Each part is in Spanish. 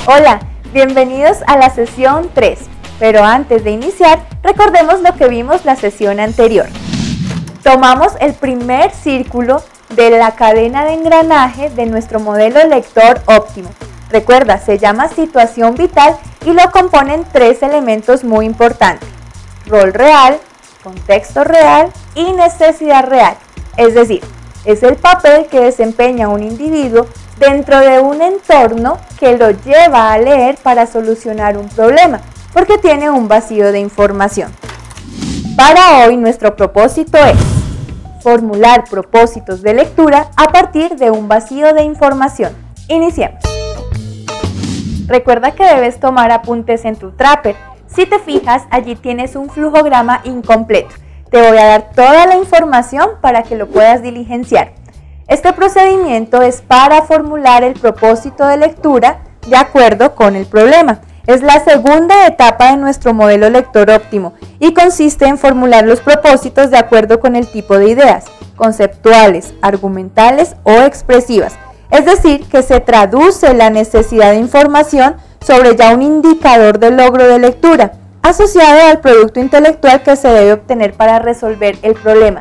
Hola, bienvenidos a la sesión 3, pero antes de iniciar, recordemos lo que vimos la sesión anterior. Tomamos el primer círculo de la cadena de engranaje de nuestro modelo lector óptimo. Recuerda, se llama situación vital y lo componen tres elementos muy importantes: rol real, contexto real y necesidad real. Es decir, es el papel que desempeña un individuo dentro de un entorno que lo lleva a leer para solucionar un problema, porque tiene un vacío de información. Para hoy nuestro propósito es formular propósitos de lectura a partir de un vacío de información. Iniciemos. Recuerda que debes tomar apuntes en tu Trapper. Si te fijas, allí tienes un flujograma incompleto. Te voy a dar toda la información para que lo puedas diligenciar. Este procedimiento es para formular el propósito de lectura de acuerdo con el problema. Es la segunda etapa de nuestro modelo lector óptimo y consiste en formular los propósitos de acuerdo con el tipo de ideas, conceptuales, argumentales o expresivas. Es decir, que se traduce la necesidad de información sobre ya un indicador de logro de lectura, asociado al producto intelectual que se debe obtener para resolver el problema.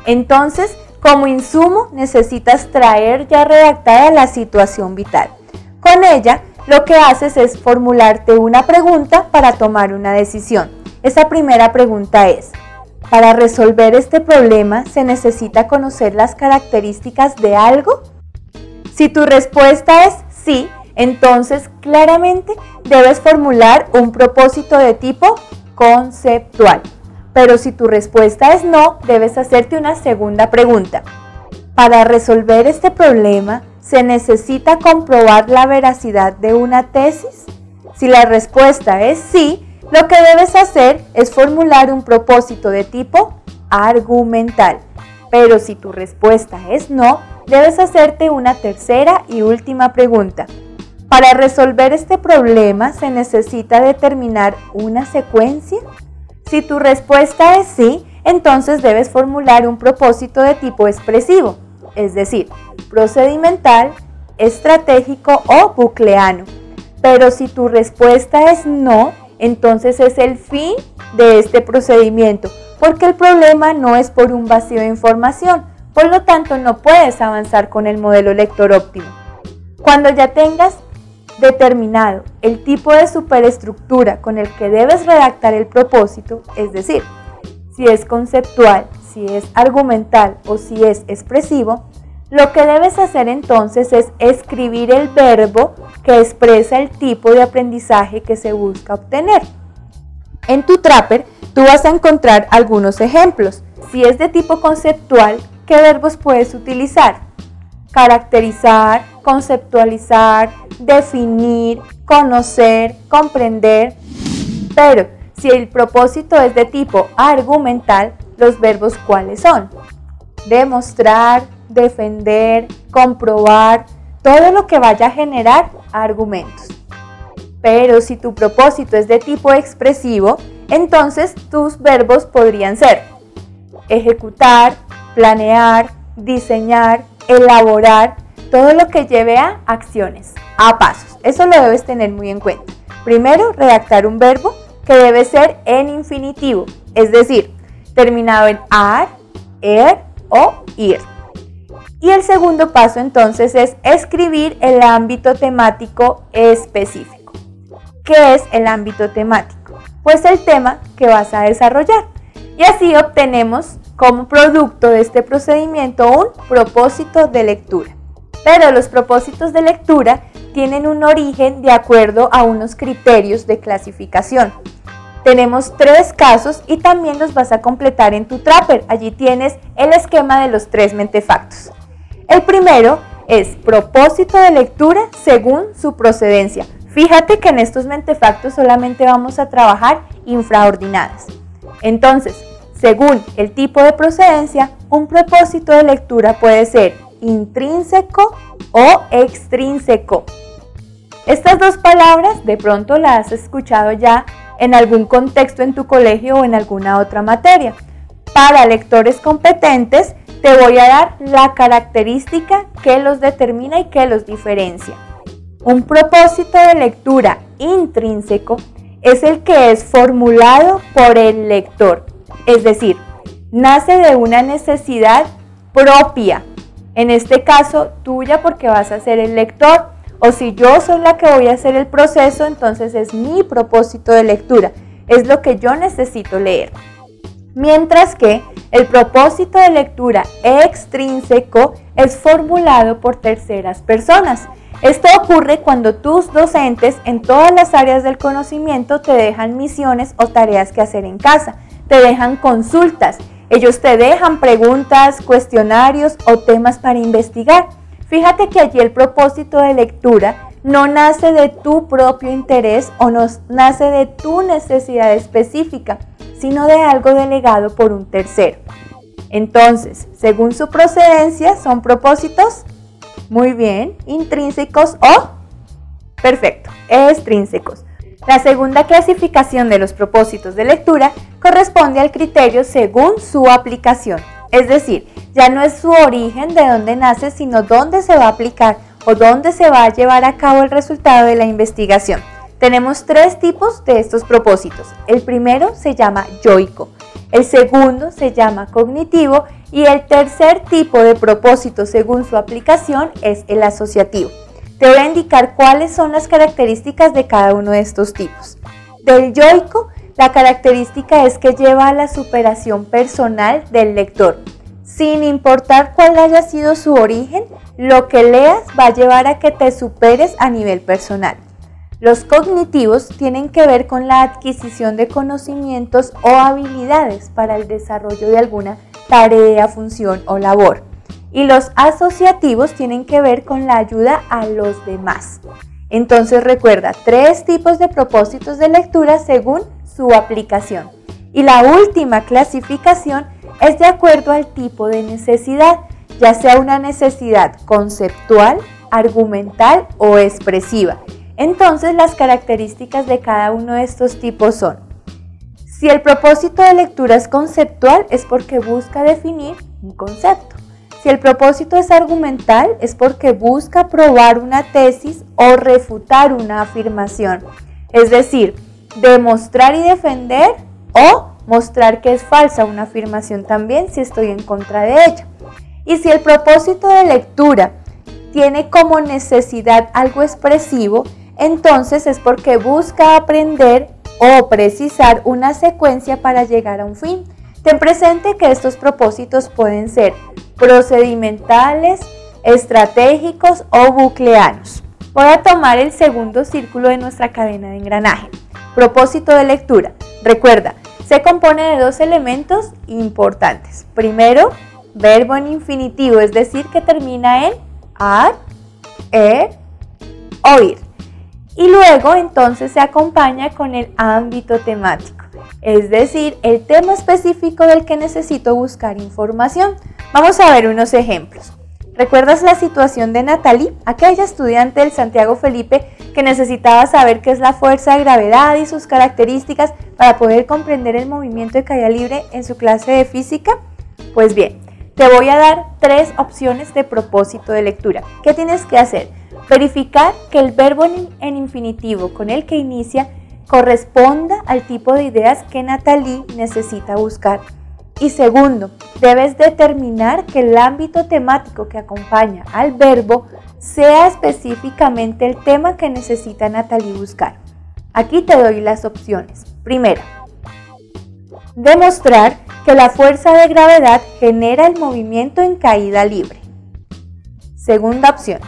Entonces, como insumo, necesitas traer ya redactada la situación vital. Con ella, lo que haces es formularte una pregunta para tomar una decisión. Esa primera pregunta es: ¿para resolver este problema se necesita conocer las características de algo? Si tu respuesta es sí, entonces claramente debes formular un propósito de tipo conceptual. Pero si tu respuesta es no, debes hacerte una segunda pregunta. ¿Para resolver este problema se necesita comprobar la veracidad de una tesis? Si la respuesta es sí, lo que debes hacer es formular un propósito de tipo argumental. Pero si tu respuesta es no, debes hacerte una tercera y última pregunta. ¿Para resolver este problema se necesita determinar una secuencia? Si tu respuesta es sí, entonces debes formular un propósito de tipo expresivo, es decir, procedimental, estratégico o bucleano. Pero si tu respuesta es no, entonces es el fin de este procedimiento, porque el problema no es por un vacío de información, por lo tanto no puedes avanzar con el modelo lector óptimo. Cuando ya tengas determinado el tipo de superestructura con el que debes redactar el propósito, es decir, si es conceptual, si es argumental o si es expresivo, lo que debes hacer entonces es escribir el verbo que expresa el tipo de aprendizaje que se busca obtener. En tu Trapper tú vas a encontrar algunos ejemplos. Si es de tipo conceptual, ¿qué verbos puedes utilizar? Caracterizar, conceptualizar, definir, conocer, comprender. Pero si el propósito es de tipo argumental, ¿los verbos cuáles son? Demostrar, defender, comprobar, todo lo que vaya a generar argumentos. Pero si tu propósito es de tipo expresivo, entonces tus verbos podrían ser ejecutar, planear, diseñar, elaborar, todo lo que lleve a acciones, a pasos. Eso lo debes tener muy en cuenta. Primero, redactar un verbo que debe ser en infinitivo, es decir, terminado en ar, er o ir. Y el segundo paso entonces es escribir el ámbito temático específico. ¿Qué es el ámbito temático? Pues el tema que vas a desarrollar. Y así obtenemos como producto de este procedimiento un propósito de lectura. Pero los propósitos de lectura tienen un origen de acuerdo a unos criterios de clasificación. Tenemos 3 casos y también los vas a completar en tu Trapper. Allí tienes el esquema de los 3 mentefactos. El primero es propósito de lectura según su procedencia. Fíjate que en estos mentefactos solamente vamos a trabajar infraordinadas. Entonces, según el tipo de procedencia, un propósito de lectura puede ser intrínseco o extrínseco. Estas dos palabras de pronto las has escuchado ya en algún contexto en tu colegio o en alguna otra materia. Para lectores competentes te voy a dar la característica que los determina y que los diferencia. Un propósito de lectura intrínseco es el que es formulado por el lector, es decir, nace de una necesidad propia, en este caso tuya porque vas a ser el lector, o si yo soy la que voy a hacer el proceso, entonces es mi propósito de lectura, es lo que yo necesito leer. Mientras que el propósito de lectura extrínseco es formulado por terceras personas. Esto ocurre cuando tus docentes en todas las áreas del conocimiento te dejan misiones o tareas que hacer en casa, te dejan consultas, ellos te dejan preguntas, cuestionarios o temas para investigar. Fíjate que allí el propósito de lectura no nace de tu propio interés o no nace de tu necesidad específica, sino de algo delegado por un tercero. Entonces, según su procedencia, son propósitos, muy bien, intrínsecos o, perfecto, extrínsecos. La segunda clasificación de los propósitos de lectura corresponde al criterio según su aplicación, es decir, ya no es su origen de dónde nace, sino dónde se va a aplicar o dónde se va a llevar a cabo el resultado de la investigación. Tenemos tres tipos de estos propósitos. El primero se llama yoico, el segundo se llama cognitivo y el tercer tipo de propósito según su aplicación es el asociativo. Te voy a indicar cuáles son las características de cada uno de estos tipos. Del yoico, la característica es que lleva a la superación personal del lector. Sin importar cuál haya sido su origen, lo que leas va a llevar a que te superes a nivel personal. Los cognitivos tienen que ver con la adquisición de conocimientos o habilidades para el desarrollo de alguna tarea, función o labor. Y los asociativos tienen que ver con la ayuda a los demás. Entonces recuerda, tres tipos de propósitos de lectura según su aplicación. Y la última clasificación es de acuerdo al tipo de necesidad, ya sea una necesidad conceptual, argumental o expresiva. Entonces las características de cada uno de estos tipos son: si el propósito de lectura es conceptual, es porque busca definir un concepto. Si el propósito es argumental, es porque busca probar una tesis o refutar una afirmación. Es decir, demostrar y defender o mostrar que es falsa una afirmación también si estoy en contra de ella. Y si el propósito de lectura tiene como necesidad algo expresivo, entonces es porque busca aprender o precisar una secuencia para llegar a un fin. Ten presente que estos propósitos pueden ser procedimentales, estratégicos o bucleanos. Voy a tomar el segundo círculo de nuestra cadena de engranaje. Propósito de lectura. Recuerda, se compone de dos elementos importantes. Primero, verbo en infinitivo, es decir, que termina en ar, oír. Y luego entonces se acompaña con el ámbito temático, es decir, el tema específico del que necesito buscar información. Vamos a ver unos ejemplos. ¿Recuerdas la situación de Natalie, aquella estudiante del Santiago Felipe que necesitaba saber qué es la fuerza de gravedad y sus características para poder comprender el movimiento de caída libre en su clase de física? Pues bien, te voy a dar tres opciones de propósito de lectura. ¿Qué tienes que hacer? Verificar que el verbo en infinitivo con el que inicia corresponda al tipo de ideas que Natalie necesita buscar. Y segundo, debes determinar que el ámbito temático que acompaña al verbo sea específicamente el tema que necesita Natalie buscar. Aquí te doy las opciones. Primera, demostrar que la fuerza de gravedad genera el movimiento en caída libre. Segunda opción,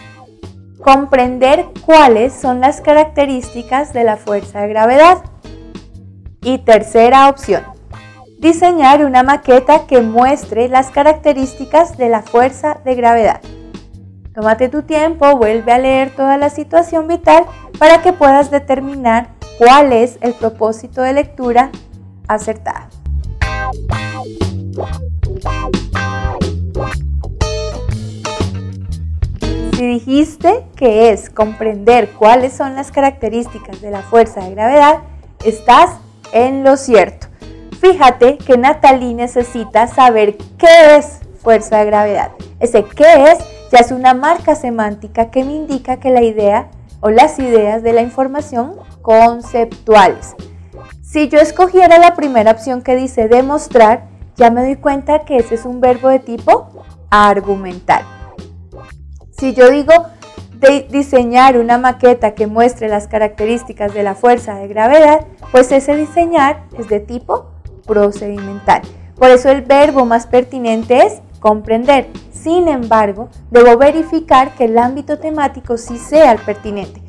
comprender cuáles son las características de la fuerza de gravedad. Y tercera opción, diseñar una maqueta que muestre las características de la fuerza de gravedad. Tómate tu tiempo, vuelve a leer toda la situación vital para que puedas determinar cuál es el propósito de lectura acertado. Si dijiste que es comprender cuáles son las características de la fuerza de gravedad, estás en lo cierto. Fíjate que Natalie necesita saber qué es fuerza de gravedad. Ese qué es ya es una marca semántica que me indica que la idea o las ideas de la información conceptuales. Si yo escogiera la primera opción que dice demostrar, ya me doy cuenta que ese es un verbo de tipo argumental. Si yo digo diseñar una maqueta que muestre las características de la fuerza de gravedad, pues ese diseñar es de tipo procedimental. Por eso el verbo más pertinente es comprender. Sin embargo, debo verificar que el ámbito temático sí sea el pertinente.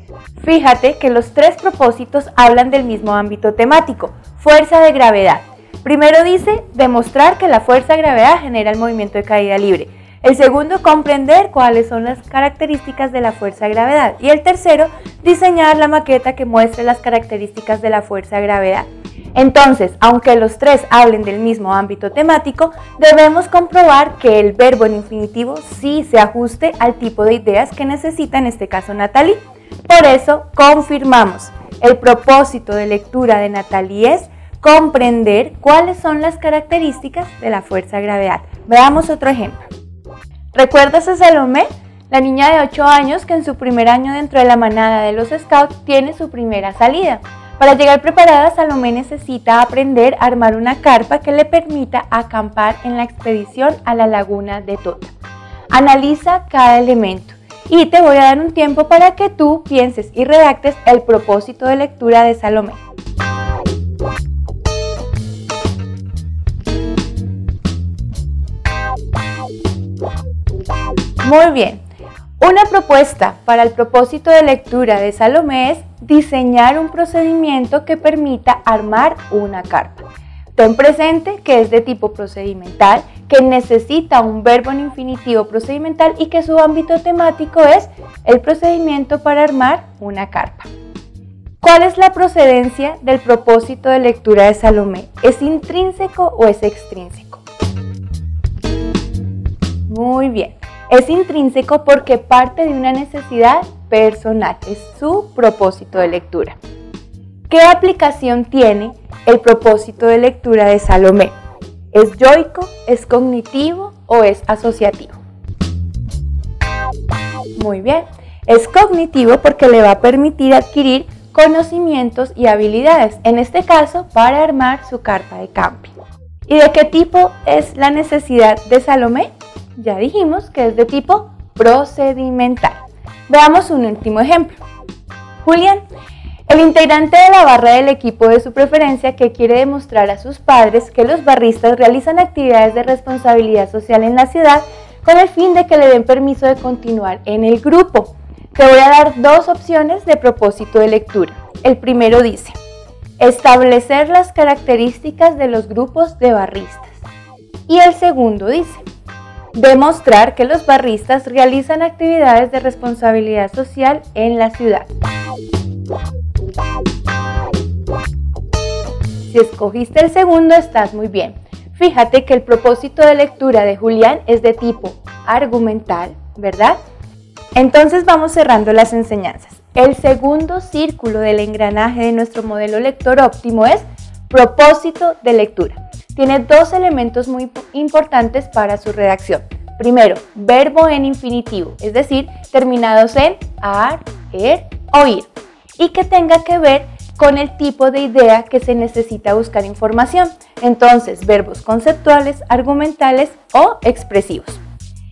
Fíjate que los tres propósitos hablan del mismo ámbito temático, fuerza de gravedad. Primero dice demostrar que la fuerza de gravedad genera el movimiento de caída libre. El segundo, comprender cuáles son las características de la fuerza de gravedad. Y el tercero, diseñar la maqueta que muestre las características de la fuerza de gravedad. Entonces, aunque los tres hablen del mismo ámbito temático, debemos comprobar que el verbo en infinitivo sí se ajuste al tipo de ideas que necesita en este caso Natalie. Por eso, confirmamos, el propósito de lectura de Natalie es comprender cuáles son las características de la fuerza de gravedad. Veamos otro ejemplo. ¿Recuerdas a Salomé? La niña de 8 años que en su primer año dentro de la manada de los Scouts tiene su primera salida. Para llegar preparada, Salomé necesita aprender a armar una carpa que le permita acampar en la expedición a la laguna de Tota. Analiza cada elemento y te voy a dar un tiempo para que tú pienses y redactes el propósito de lectura de Salomé. Muy bien. Una propuesta para el propósito de lectura de Salomé es diseñar un procedimiento que permita armar una carpa. Ten presente que es de tipo procedimental, que necesita un verbo en infinitivo procedimental y que su ámbito temático es el procedimiento para armar una carpa. ¿Cuál es la procedencia del propósito de lectura de Salomé? ¿Es intrínseco o es extrínseco? Muy bien. Es intrínseco porque parte de una necesidad personal, es su propósito de lectura. ¿Qué aplicación tiene el propósito de lectura de Salomé? ¿Es yoico, es cognitivo o es asociativo? Muy bien, es cognitivo porque le va a permitir adquirir conocimientos y habilidades, en este caso para armar su carpa de camping. ¿Y de qué tipo es la necesidad de Salomé? Ya dijimos que es de tipo procedimental. Veamos un último ejemplo. Julián, el integrante de la barra del equipo de su preferencia que quiere demostrar a sus padres que los barristas realizan actividades de responsabilidad social en la ciudad con el fin de que le den permiso de continuar en el grupo. Te voy a dar dos opciones de propósito de lectura. El primero dice, establecer las características de los grupos de barristas. Y el segundo dice, demostrar que los barristas realizan actividades de responsabilidad social en la ciudad. Si escogiste el segundo, estás muy bien. Fíjate que el propósito de lectura de Julián es de tipo argumental, ¿verdad? Entonces vamos cerrando las enseñanzas. El segundo círculo del engranaje de nuestro modelo lector óptimo es propósito de lectura. Tiene dos elementos muy importantes para su redacción. Primero, verbo en infinitivo, es decir, terminados en ar, o ir, y que tenga que ver con el tipo de idea que se necesita buscar información. Entonces, verbos conceptuales, argumentales o expresivos.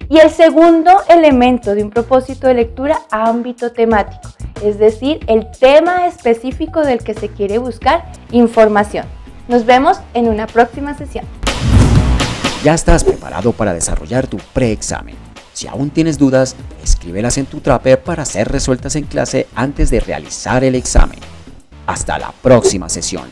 Y el segundo elemento de un propósito de lectura, ámbito temático, es decir, el tema específico del que se quiere buscar información. Nos vemos en una próxima sesión. Ya estás preparado para desarrollar tu preexamen. Si aún tienes dudas, escríbelas en tu Trapper para ser resueltas en clase antes de realizar el examen. Hasta la próxima sesión.